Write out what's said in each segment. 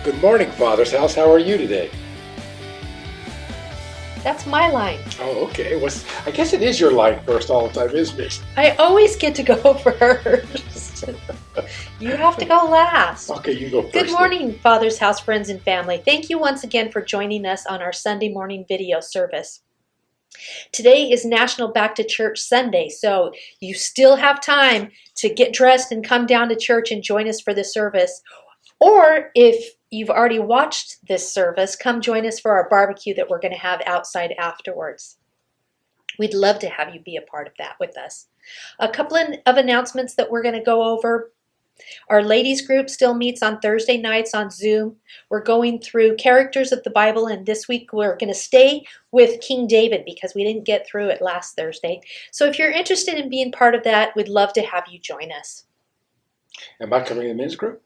Good morning, Father's House. How are you today? That's my line. Oh, okay. I guess it is your line first all the time, isn't it? I always get to go first. You have to go last. Okay, you go first. Good morning, Father's House friends and family. Thank you once again for joining us on our Sunday morning video service. Today is National Back to Church Sunday, so you still have time to get dressed and come down to church and join us for the service. Or if you've already watched this service, come join us for our barbecue that we're going to have outside afterwards. We'd love to have you be a part of that with us. A couple of announcements that we're going to go over. Our ladies group still meets on Thursday nights on Zoom. We're going through characters of the Bible, and this week we're going to stay with King David because we didn't get through it last Thursday. So if you're interested in being part of that, we'd love to have you join us. Am I covering the men's group?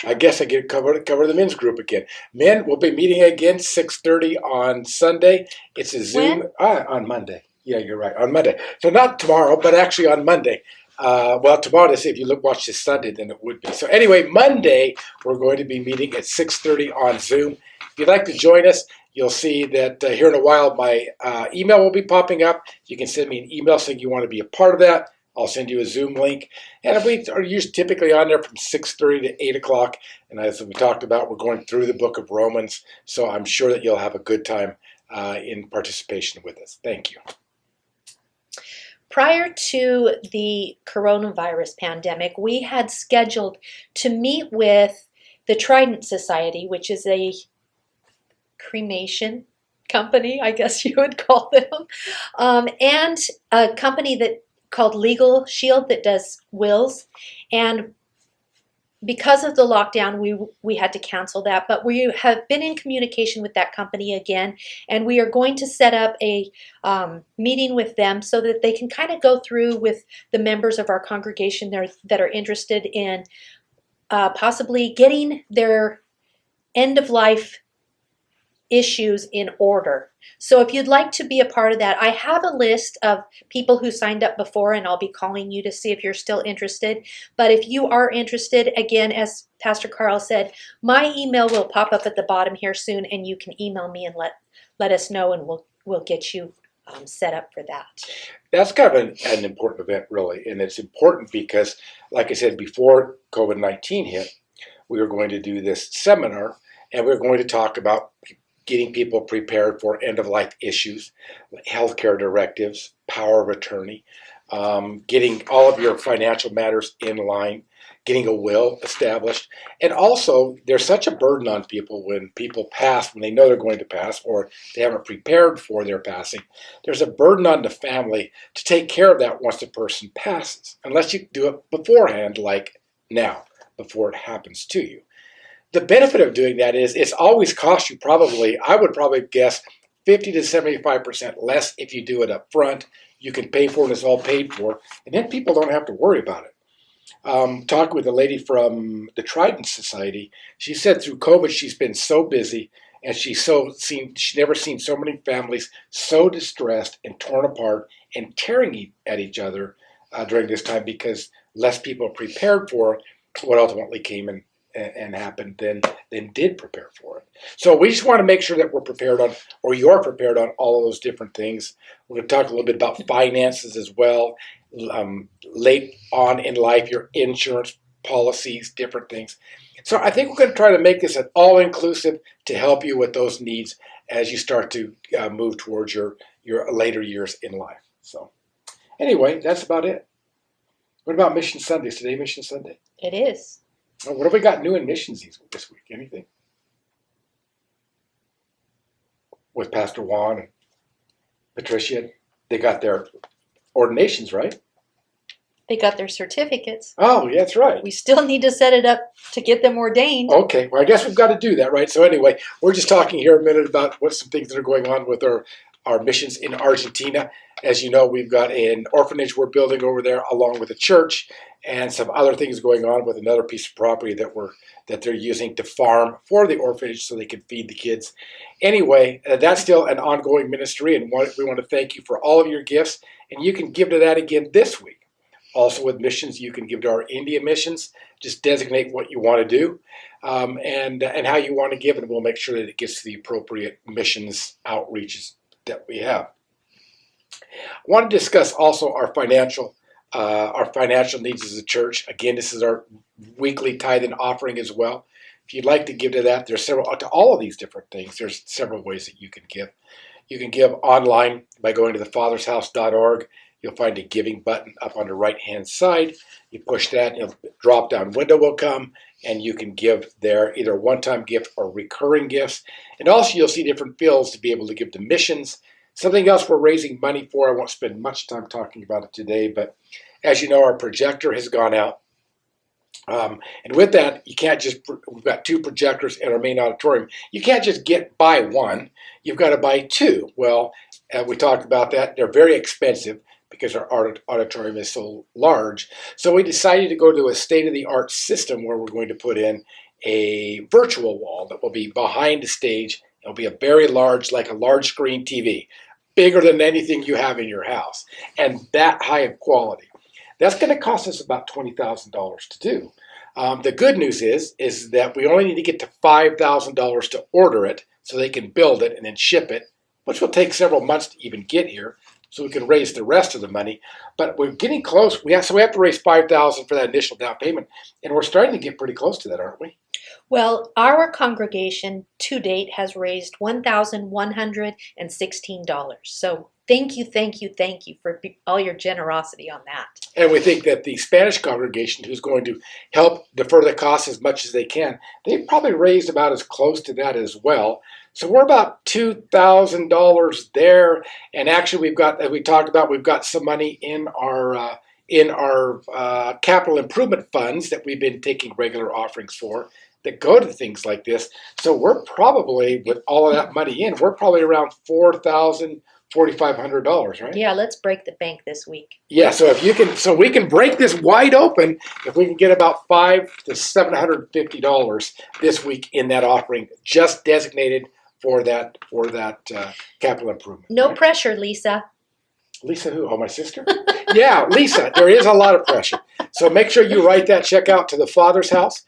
I guess I get cover the men's group again. Men will be meeting again 6:30 on Sunday. It's a Zoom on Monday. Yeah, you're right, on Monday. So not tomorrow, but actually on Monday. Well, tomorrow, if you watch this Sunday, then it would be. So anyway, Monday, we're going to be meeting at 6:30 on Zoom. If you'd like to join us, you'll see that here in a while, my email will be popping up. You can send me an email saying you want to be a part of that. I'll send you a Zoom link. And we are usually typically on there from 6:30 to 8 o'clock. And as we talked about, we're going through the book of Romans. So I'm sure that you'll have a good time in participation with us. Thank you. Prior to the coronavirus pandemic, we had scheduled to meet with the Trident Society, which is a cremation company, I guess you would call them, and a company that called Legal Shield that does wills. And because of the lockdown, we had to cancel that, but we have been in communication with that company again, and we are going to set up a meeting with them so that they can kind of go through with the members of our congregation that are interested in possibly getting their end-of-life issues in order. So if you'd like to be a part of that, I have a list of people who signed up before, and I'll be calling you to see if you're still interested. But if you are interested, again, as Pastor Carl said, my email will pop up at the bottom here soon, and you can email me and let us know, and we'll get you set up for that. That's kind of an important event, really. And it's important because, like I said, before COVID-19 hit, we were going to do this seminar, and we were going to talk about getting people prepared for end-of-life issues, healthcare directives, power of attorney, getting all of your financial matters in line, getting a will established. And also, there's such a burden on people when people pass, when they know they're going to pass, or they haven't prepared for their passing. There's a burden on the family to take care of that once the person passes, unless you do it beforehand, like now, before it happens to you. The benefit of doing that is it's always cost you I would probably guess 50 to 75% less if you do it up front. You can pay for it, it's all paid for, and then people don't have to worry about it. Talking with a lady from the Trident Society, she said through COVID she's been so busy, and she's never seen so many families so distressed and torn apart and tearing at each other during this time because less people prepared for what ultimately came and happened than did prepare for it. So we just want to make sure that we're prepared on, or you're prepared on all of those different things. We're going to talk a little bit about finances as well, late on in life, your insurance policies, different things. So I think we're going to try to make this an all-inclusive to help you with those needs as you start to move towards your later years in life. So anyway, that's about it. What about Mission Sunday? Is today Mission Sunday? It is. What have we got new in missions this week? Anything? With Pastor Juan and Patricia, they got their ordinations, right? They got their certificates. Oh, yeah, that's right. We still need to set it up to get them ordained. Okay, well, I guess we've got to do that, right? So anyway, we're just talking here a minute about what some things that are going on with our missions in Argentina. As you know, we've got an orphanage we're building over there along with a church and some other things going on with another piece of property that they're using to farm for the orphanage so they can feed the kids. Anyway, that's still an ongoing ministry, and we want to thank you for all of your gifts, and you can give to that again this week. Also with missions, you can give to our India missions. Just designate what you want to do and how you want to give, and we'll make sure that it gets to the appropriate missions outreaches that we have. I want to discuss also our financial needs as a church. Again, this is our weekly tithe and offering as well. If you'd like to give to that, there's several to all of these different things. There's several ways that you can give. You can give online by going to thefathershouse.org. You'll find a giving button up on the right-hand side. You push that, and a drop-down window will come, and you can give there either a one-time gift or recurring gifts. And also, you'll see different fields to be able to give to missions. Something else we're raising money for, I won't spend much time talking about it today, but as you know, our projector has gone out. And with that, you can't just, we've got 2 projectors in our main auditorium. You can't just buy one. You've got to buy 2. Well, we talked about that. They're very expensive because our auditorium is so large. So we decided to go to a state-of-the-art system where we're going to put in a virtual wall that will be behind the stage. It'll be a very large, like a large screen TV, bigger than anything you have in your house, and that high of quality. That's going to cost us about $20,000 to do. The good news is that we only need to get to $5,000 to order it so they can build it and then ship it, which will take several months to even get here, so we can raise the rest of the money. But we're getting close. So we have to raise $5,000 for that initial down payment, and we're starting to get pretty close to that, aren't we? Well, our congregation to date has raised $1,116. So thank you for all your generosity on that. And we think that the Spanish congregation, who's going to help defer the costs as much as they can, they've probably raised about as close to that as well. So we're about $2,000 there. And actually, we've got, as we talked about, we've got some money in our capital improvement funds that we've been taking regular offerings for that go to things like this. So we're probably, with all of that money in, we're probably around $4,500, right? Yeah, let's break the bank this week. Yeah, so if you can, so we can break this wide open if we can get about $500 to $750 this week in that offering, just designated for that capital improvement. No right? pressure, Lisa. Lisa who? Oh, my sister? Yeah, Lisa. There is a lot of pressure. So make sure you write that check out to the Father's House.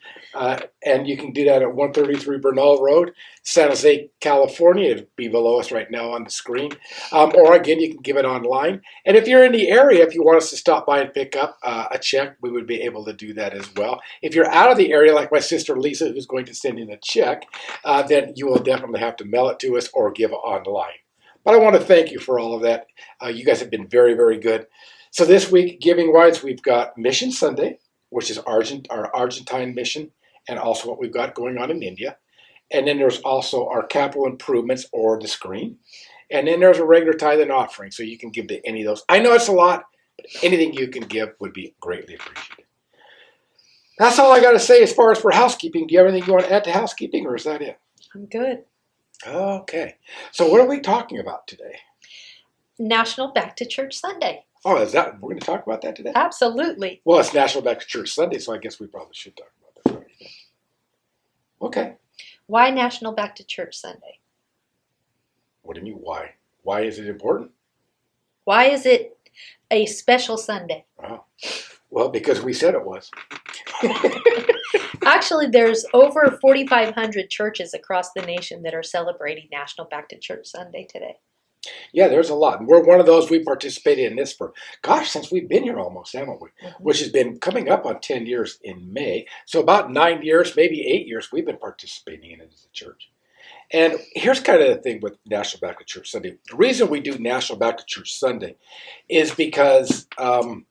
And you can do that at 133 Bernal Road, San Jose, California. It'll be below us right now on the screen. Or again, you can give it online. And if you're in the area, if you want us to stop by and pick up a check, we would be able to do that as well. If you're out of the area, like my sister Lisa, who's going to send in a check, then you will definitely have to mail it to us or give it online. But I want to thank you for all of that. You guys have been very, very good. So this week, giving-wise, we've got Mission Sunday, which is our Argentine mission, and also what we've got going on in India. And then there's also our capital improvements or the screen. And then there's a regular tithe and offering, so you can give to any of those. I know it's a lot, but anything you can give would be greatly appreciated. That's all I got to say as far as for housekeeping. Do you have anything you want to add to housekeeping, or is that it? I'm good. Okay. So what are we talking about today? National Back to Church Sunday. Oh, is that, we're going to talk about that today? Absolutely. Well, it's National Back to Church Sunday, so I guess we probably should talk about that. Right? Okay. Why National Back to Church Sunday? What do you mean, why? Why is it important? Why is it a special Sunday? Oh. Well, because we said it was. Actually, there's over 4,500 churches across the nation that are celebrating National Back to Church Sunday today. Yeah, there's a lot. And we're one of those. We participated in this for, gosh, since we've been here almost, haven't we? Mm-hmm. Which has been coming up on 10 years in May. So about 9 years, maybe 8 years, we've been participating in it as a church. And here's kind of the thing with National Baptist Church Sunday. The reason we do National Baptist Church Sunday is because, through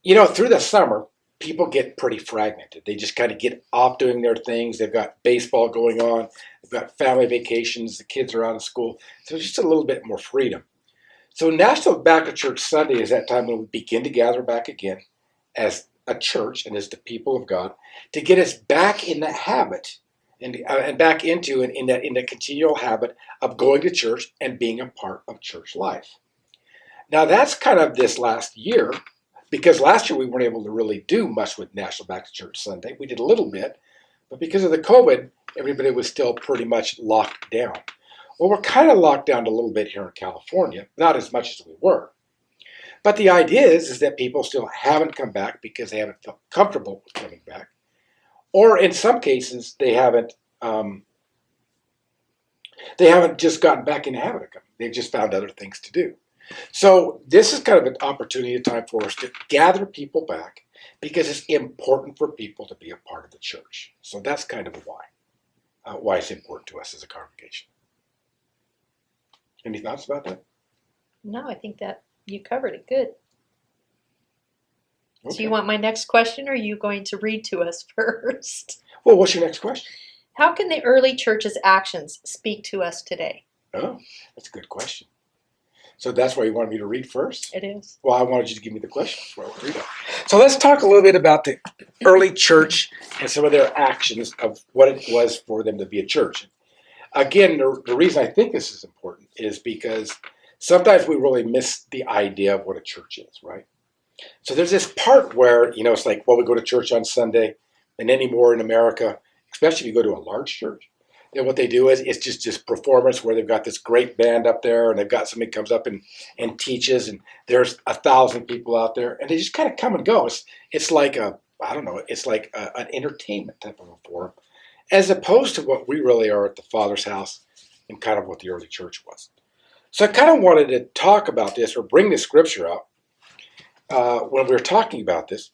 the summer, people get pretty fragmented. They just kind of get off doing their things. They've got baseball going on. They've got family vacations. The kids are out of school. So it's just a little bit more freedom. So National Baptist Church Sunday is that time when we begin to gather back again as a church and as the people of God to get us back in the habit and back into in the continual habit of going to church and being a part of church life. Now that's kind of this last year, because last year we weren't able to really do much with National Baptist Church Sunday. We did a little bit, but because of the COVID, everybody was still pretty much locked down. Well, we're kind of locked down a little bit here in California, not as much as we were. But the idea is that people still haven't come back because they haven't felt comfortable with coming back, or in some cases they haven't just gotten back in the habit of coming. They've just found other things to do. So this is kind of an opportunity, a time for us to gather people back because it's important for people to be a part of the church. So that's kind of why it's important to us as a congregation. Any thoughts about that? No, I think that you covered it good. Okay. So you want my next question, or are you going to read to us first? Well, what's your next question? How can the early church's actions speak to us today? Oh, that's a good question. So that's why you wanted me to read first? It is. Well, I wanted you to give me the question before I would read it. So let's talk a little bit about the early church and some of their actions of what it was for them to be a church. Again, the reason I think this is important is because sometimes we really miss the idea of what a church is, right? So there's this part where, it's like, well, we go to church on Sunday, and anymore in America, especially if you go to a large church, then what they do is it's just performance where they've got this great band up there, and they've got somebody comes up and teaches, and there's 1,000 people out there, and they just kind of come and go. It's like an entertainment type of a forum, as opposed to what we really are at the Father's house and kind of what the early church was. So I kind of wanted to talk about this or bring this scripture up when we were talking about this,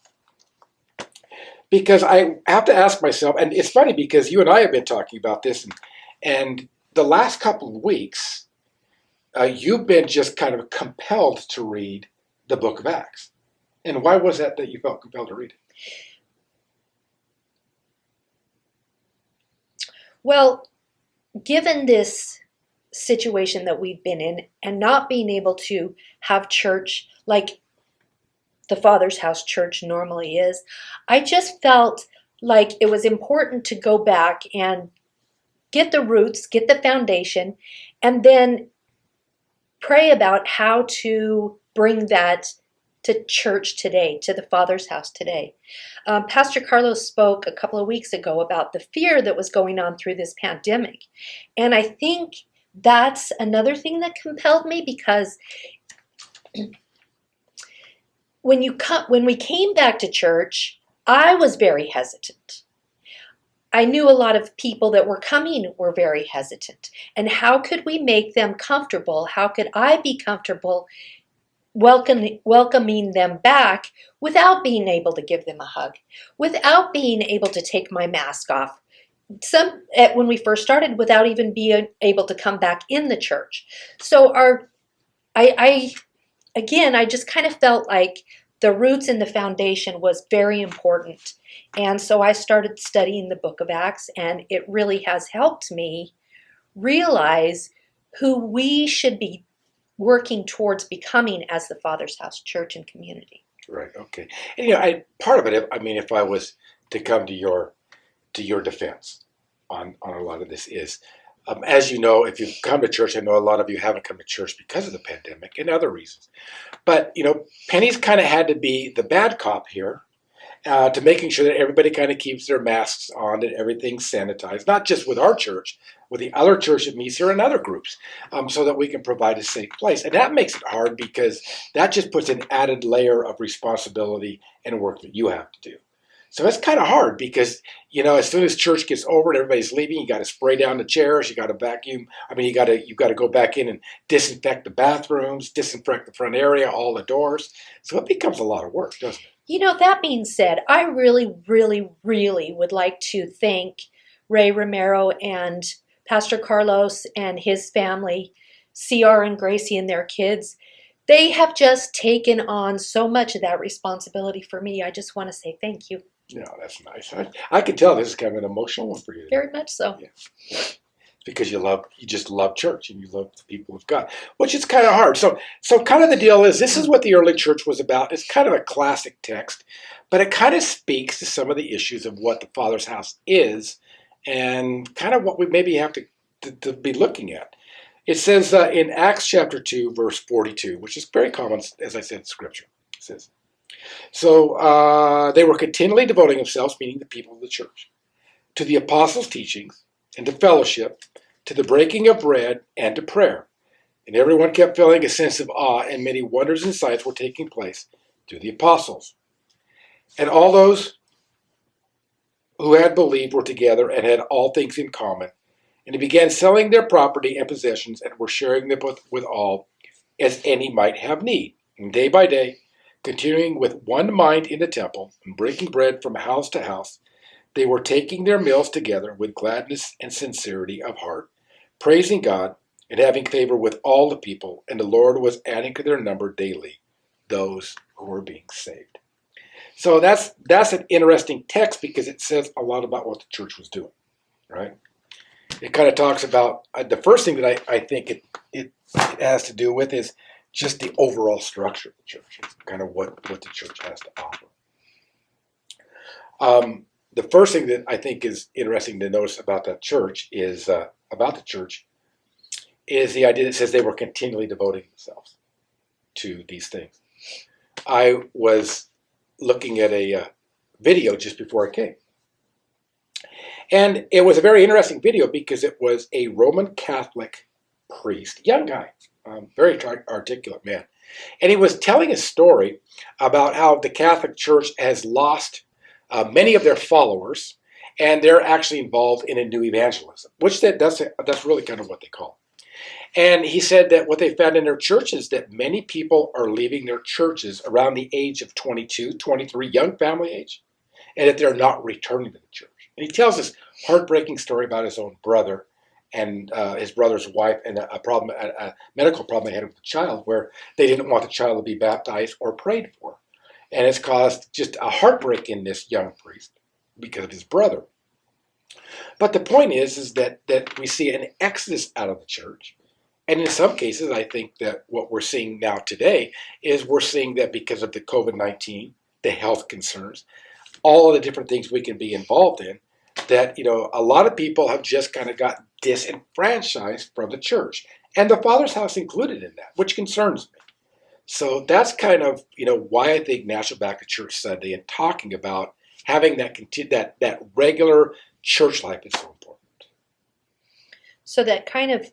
because I have to ask myself, and it's funny because you and I have been talking about this, and the last couple of weeks, you've been just kind of compelled to read the book of Acts. And why was that you felt compelled to read it? Well, given this situation that we've been in and not being able to have church like the Father's house church normally is, I just felt like it was important to go back and get the roots, get the foundation, and then pray about how to bring that to church today, to the Father's house today. Pastor Carlos spoke a couple of weeks ago about the fear that was going on through this pandemic. And I think that's another thing that compelled me, because when we came back to church, I was very hesitant. I knew a lot of people that were coming were very hesitant. And how could we make them comfortable? How could I be comfortable welcoming them back without being able to give them a hug, without being able to take my mask off? When we first started, without even being able to come back in the church. So I just kind of felt like the roots and the foundation was very important. And so I started studying the book of Acts, and it really has helped me realize who we should be working towards becoming as the Father's house church and community. Right, okay. And part of it, if I was to come to your defense on a lot of this is, as you know, if you've come to church, I know a lot of you haven't come to church because of the pandemic and other reasons. But, Penny's kind of had to be the bad cop here to making sure that everybody kind of keeps their masks on, that everything's sanitized, not just with our church, with the other church that meets here and other groups, so that we can provide a safe place. And that makes it hard because that just puts an added layer of responsibility and work that you have to do. So it's kind of hard because, as soon as church gets over and everybody's leaving, you got to spray down the chairs, you got to vacuum. You got to go back in and disinfect the bathrooms, disinfect the front area, all the doors. So it becomes a lot of work, doesn't it? That being said, I really, really, really would like to thank Ray Romero and Pastor Carlos and his family, CR and Gracie and their kids. They have just taken on so much of that responsibility for me. I just want to say thank you. Yeah, that's nice. I can tell this is kind of an emotional one for you. Very much so. Yeah. Because you just love church and you love the people of God, which is kind of hard. So kind of the deal is, this is what the early church was about. It's kind of a classic text, but it kind of speaks to some of the issues of what the Father's house is and kind of what we maybe have to be looking at. It says in Acts chapter 2, verse 42, which is very common, as I said, in Scripture. It says, so they were continually devoting themselves, meaning the people of the church, to the apostles' teachings and to fellowship, to the breaking of bread and to prayer. And everyone kept feeling a sense of awe, and many wonders and signs were taking place through the apostles. And all those who had believed were together and had all things in common. And they began selling their property and possessions and were sharing them with all as any might have need. And day by day, continuing with one mind in the temple and breaking bread from house to house, they were taking their meals together with gladness and sincerity of heart, praising God and having favor with all the people. And the Lord was adding to their number daily those who were being saved. So that's an interesting text because it says a lot about what the church was doing, right? It kind of talks about the first thing that I think it has to do with is just the overall structure of the church. It's kind of what the church has to offer. The first thing that I think is interesting to notice about the church is the idea that says they were continually devoting themselves to these things. I was looking at a video just before I came. And it was a very interesting video because it was a Roman Catholic priest, young guy, very articulate man. And he was telling a story about how the Catholic Church has lost many of their followers, and they're actually involved in a new evangelism, which that's really kind of what they call it. And he said that what they found in their churches, that many people are leaving their churches around the age of 22, 23, young family age, and that they're not returning to the church. And he tells this heartbreaking story about his own brother and his brother's wife and a medical problem they had with the child where they didn't want the child to be baptized or prayed for. And it's caused just a heartbreak in this young priest because of his brother. But the point is that we see an exodus out of the church. And in some cases, I think that what we're seeing now today is we're seeing that because of the COVID-19, the health concerns, all of the different things we can be involved in, that, a lot of people have just kind of got disenfranchised from the church. And the Father's house included in that, which concerns me. So that's kind of, why I think National Baptist Church Sunday and talking about having that regular church life is so important. So that kind of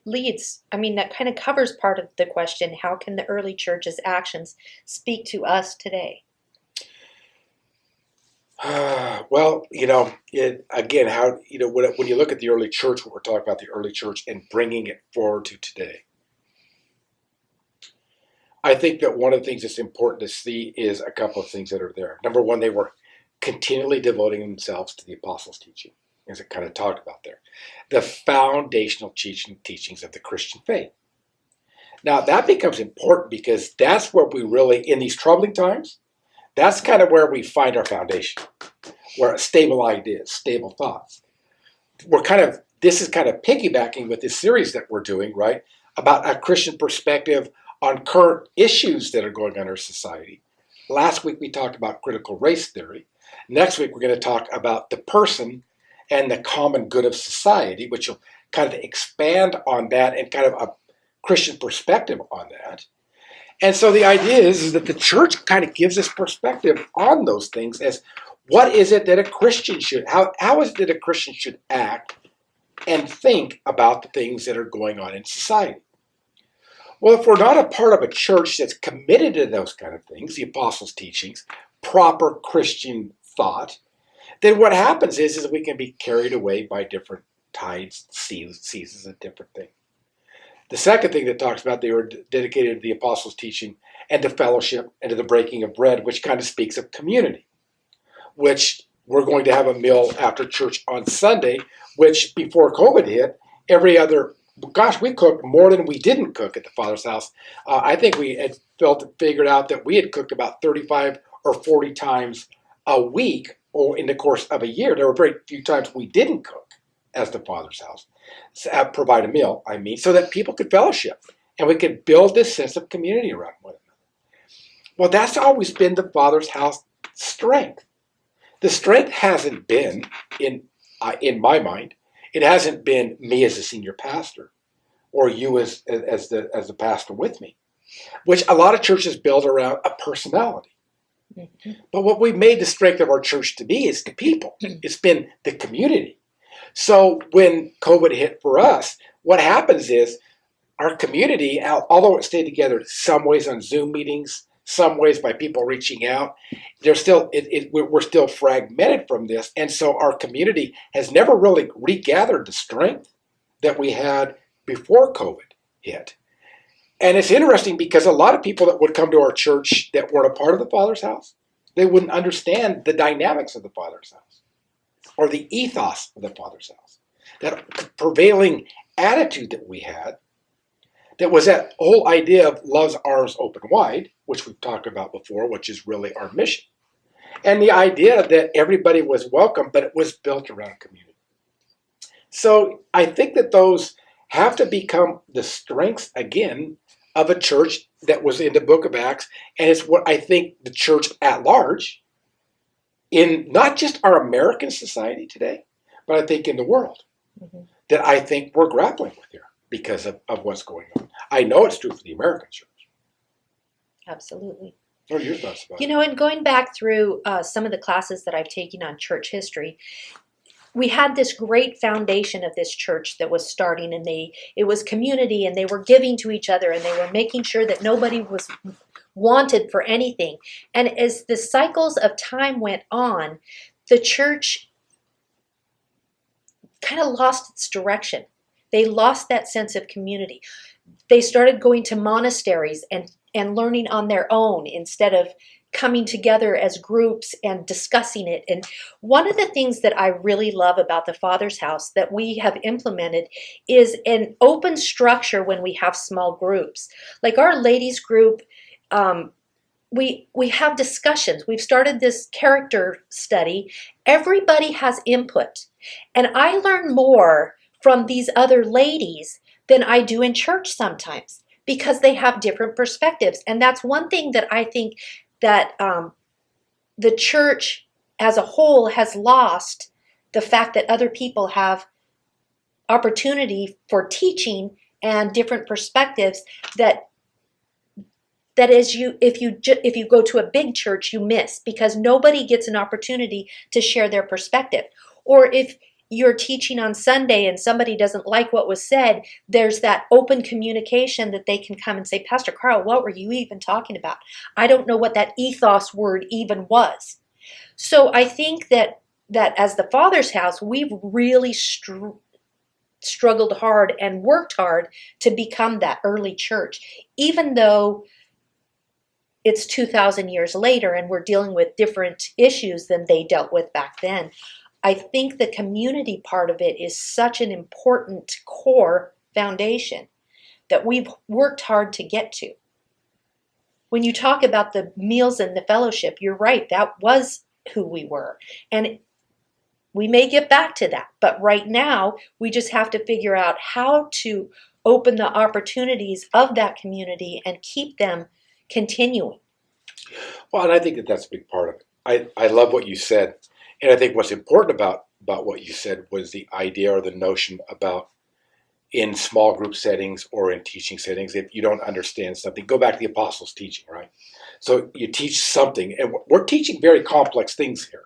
covers part of the question, how can the early church's actions speak to us today? Well, when you look at the early church, what we're talking about the early church and bringing it forward to today, I think that one of the things that's important to see is a couple of things that are there. Number one, they were continually devoting themselves to the apostles' teaching, as it kind of talked about there. The foundational teachings of the Christian faith. Now, that becomes important because that's where we really, in these troubling times, that's kind of where we find our foundation, where stable ideas, stable thoughts. This is kind of piggybacking with this series that we're doing, right, about a Christian perspective on current issues that are going on in our society. Last week we talked about critical race theory. Next week we're going to talk about the person and the common good of society, which will kind of expand on that and kind of a Christian perspective on that. And so the idea is that the church kind of gives us perspective on those things as what is it that a Christian should, how is it that a Christian should act and think about the things that are going on in society. Well, if we're not a part of a church that's committed to those kind of things, the apostles' teachings, proper Christian thought, then what happens is we can be carried away by different tides, seasons, and different things. The second thing that talks about they were dedicated to the apostles' teaching and to fellowship and to the breaking of bread, which kind of speaks of community, which we're going to have a meal after church on Sunday, which before COVID hit, we cooked more than we didn't cook at the Father's house. I think we had figured out that we had cooked about 35 or 40 times a week or in the course of a year. There were very few times we didn't cook as the Father's house, provide a meal, so that people could fellowship and we could build this sense of community around one another. Well, that's always been the Father's house strength. The strength hasn't been, in my mind, it hasn't been me as a senior pastor or you as the pastor with me, which a lot of churches build around a personality. Mm-hmm. But what we've made the strength of our church to be is the people. It's been the community. So when COVID hit for us, what happens is our community, although it stayed together, some ways on Zoom meetings, some ways by people reaching out, there's still we're still fragmented from this, and so our community has never really regathered the strength that we had before COVID hit. And it's interesting because a lot of people that would come to our church that weren't a part of the Father's house, they wouldn't understand the dynamics of the Father's house or the ethos of the Father's house. That prevailing attitude that we had, that was that whole idea of love's arms open wide, which we've talked about before, which is really our mission. And the idea that everybody was welcome, but it was built around community. So I think that those have to become the strengths again of a church that was in the book of Acts. And it's what I think the church at large, in not just our American society today, but I think in the world, that I think we're grappling with here because of what's going on. I know it's true for the American church. Absolutely. What are your thoughts about it? And going back through some of the classes that I've taken on church history, we had this great foundation of this church that was starting, and it was community, and they were giving to each other, and they were making sure that nobody was wanted for anything. And as the cycles of time went on, the church kind of lost its direction. They lost that sense of community. They started going to monasteries and learning on their own instead of coming together as groups and discussing it. And one of the things that I really love about the Father's house that we have implemented is an open structure when we have small groups. Like our ladies group, we have discussions. We've started this character study. Everybody has input. And I learn more from these other ladies than I do in church sometimes because they have different perspectives. And that's one thing that I think that the church as a whole has lost, the fact that other people have opportunity for teaching and different perspectives that if you go to a big church, you miss, because nobody gets an opportunity to share their perspective. Or if you're teaching on Sunday and somebody doesn't like what was said, there's that open communication that they can come and say, Pastor Carl, what were you even talking about? I don't know what that ethos word even was. So I think that as the Father's house, we've really struggled hard and worked hard to become that early church, even though it's 2,000 years later and we're dealing with different issues than they dealt with back then. I think the community part of it is such an important core foundation that we've worked hard to get to. When you talk about the meals and the fellowship, you're right, that was who we were. And we may get back to that, but right now we just have to figure out how to open the opportunities of that community and keep them continuing. Well, and I think that's a big part of it. I love what you said. And I think what's important about what you said was the idea or the notion about in small group settings or in teaching settings, if you don't understand something, go back to the apostles' teaching, right? So you teach something, and we're teaching very complex things here.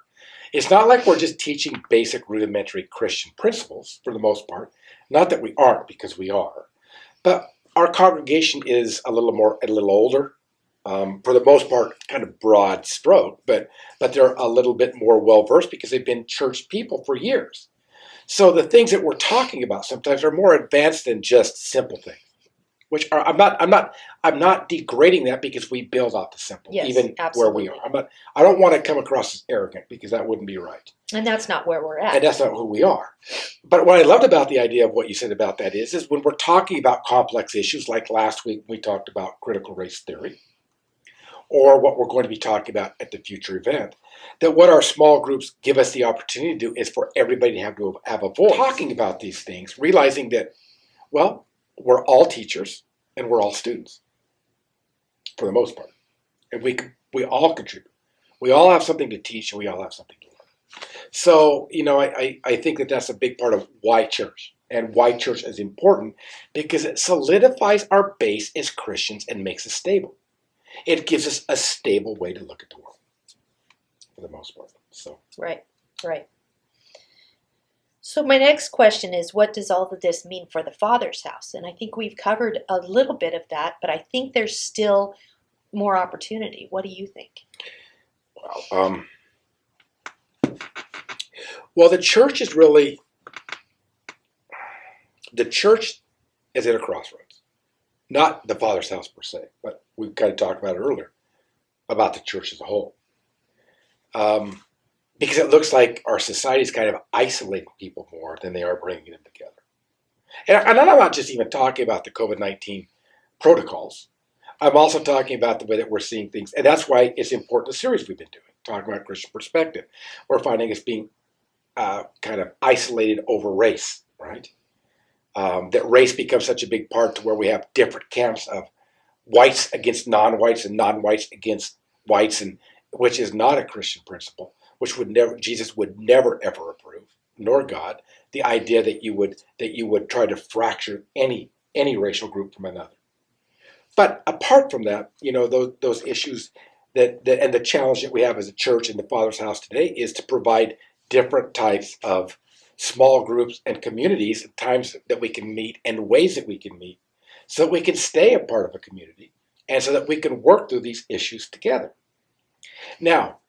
It's not like we're just teaching basic rudimentary Christian principles for the most part. Not that we aren't, because we are. But our congregation is a little older. For the most part, kind of broad stroke, but they're a little bit more well-versed because they've been church people for years. So the things that we're talking about sometimes are more advanced than just simple things, which are, I'm not degrading that because we build out the simple, yes, even absolutely. where we are. I don't want to come across as arrogant because that wouldn't be right. And that's not where we're at. And that's not who we are. But what I loved about the idea of what you said about that is when we're talking about complex issues, like last week we talked about critical race theory, or what we're going to be talking about at the future event, that what our small groups give us the opportunity to do is for everybody to have a voice. Talking about these things, realizing that, well, we're all teachers and we're all students, for the most part. And we all contribute. We all have something to teach and we all have something to learn. So, I think that that's a big part of why church and why church is important, because it solidifies our base as Christians and makes us stable. It gives us a stable way to look at the world, for the most part. So Right. So my next question is, what does all of this mean for the Father's house? And I think we've covered a little bit of that, but I think there's still more opportunity. What do you think? Um, well, the church is at a crossroads. Not the Father's house per se, but we kind of talked about it earlier, about the church as a whole. Because it looks like our society is kind of isolating people more than they are bringing them together. And I'm not just even talking about the COVID-19 protocols. I'm also talking about the way that we're seeing things. And that's why it's important, the series we've been doing, talking about Christian perspective. We're finding us being kind of isolated over race, right? That race becomes such a big part to where we have different camps of whites against non-whites and non-whites against whites, and which is not a Christian principle, which Jesus would never ever approve, nor God. The idea that you would try to fracture any racial group from another. But apart from that, those issues that and the challenge that we have as a church in the Father's house today is to provide different types of small groups and communities, times that we can meet and ways that we can meet, so that we can stay a part of a community and so that we can work through these issues together. Now,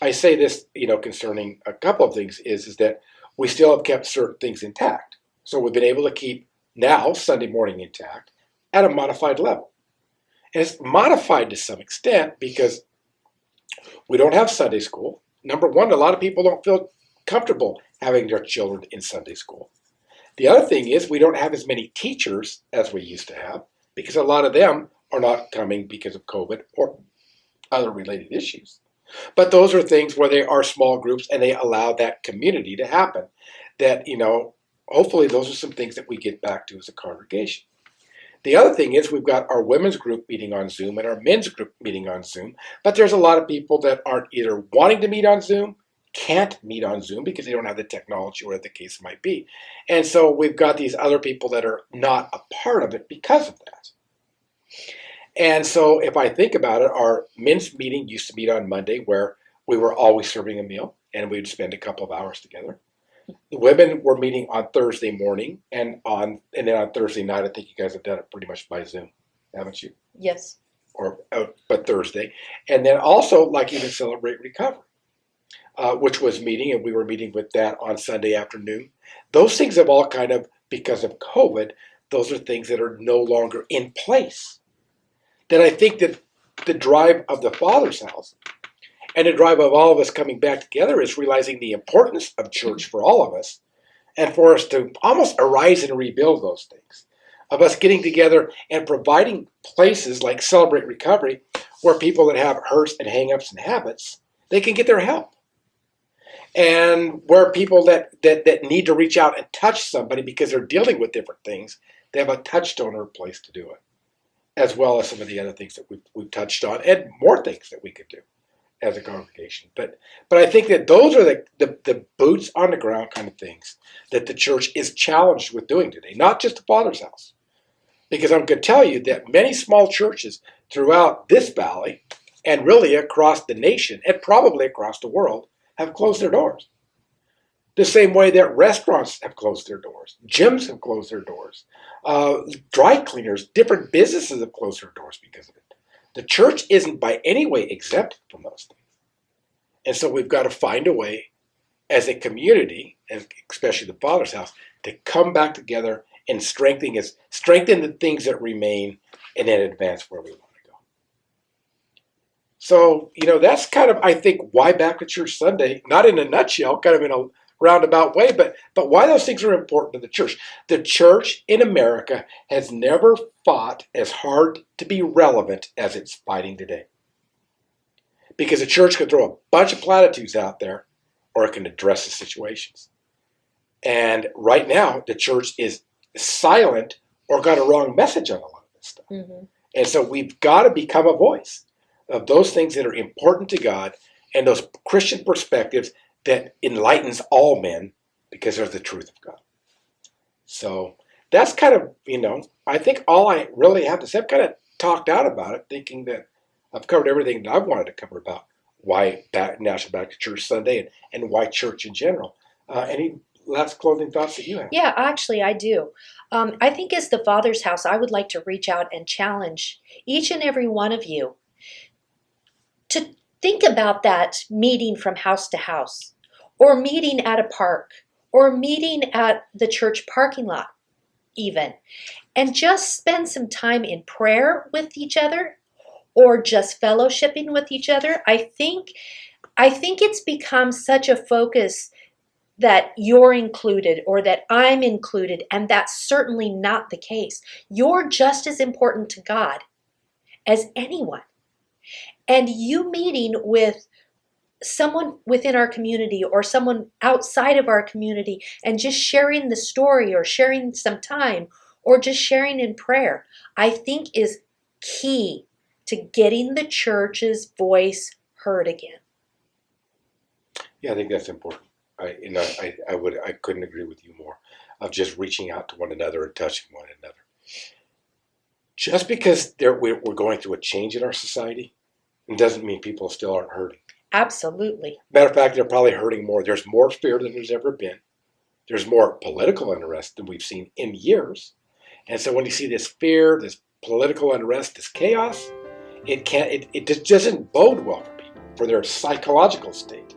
I say this, concerning a couple of things is that we still have kept certain things intact. So we've been able to keep now Sunday morning intact at a modified level. And it's modified to some extent because we don't have Sunday school. Number one, a lot of people don't feel comfortable having their children in Sunday school. The other thing is we don't have as many teachers as we used to have because a lot of them are not coming because of COVID or other related issues. But those are things where they are small groups and they allow that community to happen. That, hopefully those are some things that we get back to as a congregation. The other thing is we've got our women's group meeting on Zoom and our men's group meeting on Zoom, but there's a lot of people that aren't either wanting to meet on Zoom, can't meet on Zoom because they don't have the technology or the case might be. And so we've got these other people that are not a part of it because of that. And so if I think about it, our men's meeting used to meet on Monday where we were always serving a meal and we'd spend a couple of hours together. The women were meeting on Thursday morning and then on Thursday night. I think you guys have done it pretty much by Zoom, haven't you? Yes. But Thursday. And then also like even Celebrate Recovery, which was meeting, and we were meeting with that on Sunday afternoon. Those things have all kind of, because of COVID, those are things that are no longer in place. Then I think that the drive of the Father's house and the drive of all of us coming back together is realizing the importance of church for all of us and for us to almost arise and rebuild those things, of us getting together and providing places like Celebrate Recovery where people that have hurts and hang-ups and habits, they can get their help. And where people that need to reach out and touch somebody because they're dealing with different things, they have a touchstone or a place to do it, as well as some of the other things that we've touched on and more things that we could do as a congregation. But I think that those are the boots on the ground kind of things that the church is challenged with doing today, not just the Father's house. Because I'm going to tell you that many small churches throughout this valley and really across the nation and probably across the world have closed their doors. The same way that restaurants have closed their doors, gyms have closed their doors, dry cleaners, different businesses have closed their doors because of it. The church isn't by any way exempt from those things. And so we've got to find a way as a community, and especially the Father's house, to come back together and strengthen the things that remain and then advance where we want to go. So, that's kind of, I think, why Baptist Church Sunday, not in a nutshell, kind of in a roundabout way, but why those things are important to the church. The church in America has never fought as hard to be relevant as it's fighting today. Because the church can throw a bunch of platitudes out there, or it can address the situations. And right now, the church is silent or got a wrong message on a lot of this stuff. Mm-hmm. And so we've got to become a voice of those things that are important to God and those Christian perspectives that enlightens all men because they're the truth of God. So that's kind of, I think all I really have to say. I've kind of talked out about it, thinking that I've covered everything that I've wanted to cover about why National Baptist Church Sunday and why church in general. Any last closing thoughts that you have? Yeah, actually, I do. I think as the Father's house, I would like to reach out and challenge each and every one of you to think about that meeting from house to house, or meeting at a park, or meeting at the church parking lot, even, and just spend some time in prayer with each other or just fellowshipping with each other. I think it's become such a focus that you're included or that I'm included, and that's certainly not the case. You're just as important to God as anyone. And you meeting with someone within our community or someone outside of our community and just sharing the story or sharing some time or just sharing in prayer, I think is key to getting the church's voice heard again. Yeah, I think that's important. I couldn't agree with you more. Of just reaching out to one another and touching one another. Just because we're going through a change in our society, it doesn't mean people still aren't hurting. Absolutely. Matter of fact, they're probably hurting more. There's more fear than there's ever been. There's more political unrest than we've seen in years. And so when you see this fear, this political unrest, this chaos, it just doesn't bode well for people, for their psychological state,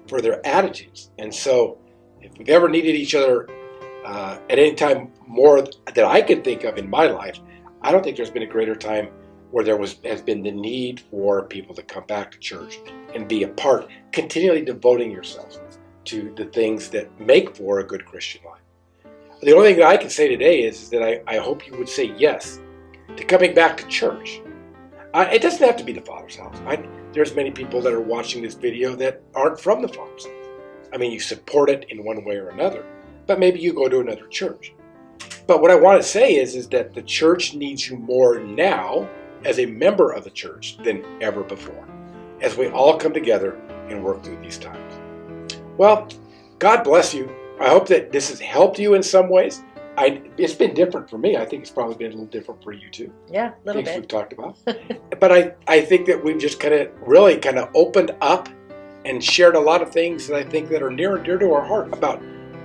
for their attitudes. And so if we've ever needed each other at any time more that I can think of in my life, I don't think there's been a greater time where has been the need for people to come back to church and be a part, continually devoting yourself to the things that make for a good Christian life. The only thing that I can say today is that I hope you would say yes to coming back to church. It doesn't have to be the Father's house. There's many people that are watching this video that aren't from the Father's house. I mean, you support it in one way or another, but maybe you go to another church. But what I want to say is that the church needs you more now as a member of the church than ever before, as we all come together and work through these times. Well, God bless you. I hope that this has helped you in some ways. It's been different for me. I think it's probably been a little different for you too. Yeah, a little Things bit. we've talked about. But I think that we've just really opened up and shared a lot of things that I think that are near and dear to our heart about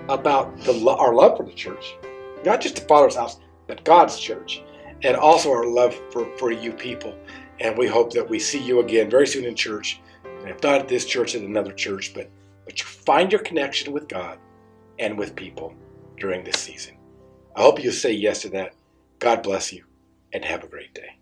our love for the church. Not just the Father's house, but God's church. And also our love for you people. And we hope that we see you again very soon in church. And if not at this church, at another church, but you find your connection with God and with people during this season. I hope you say yes to that. God bless you and have a great day.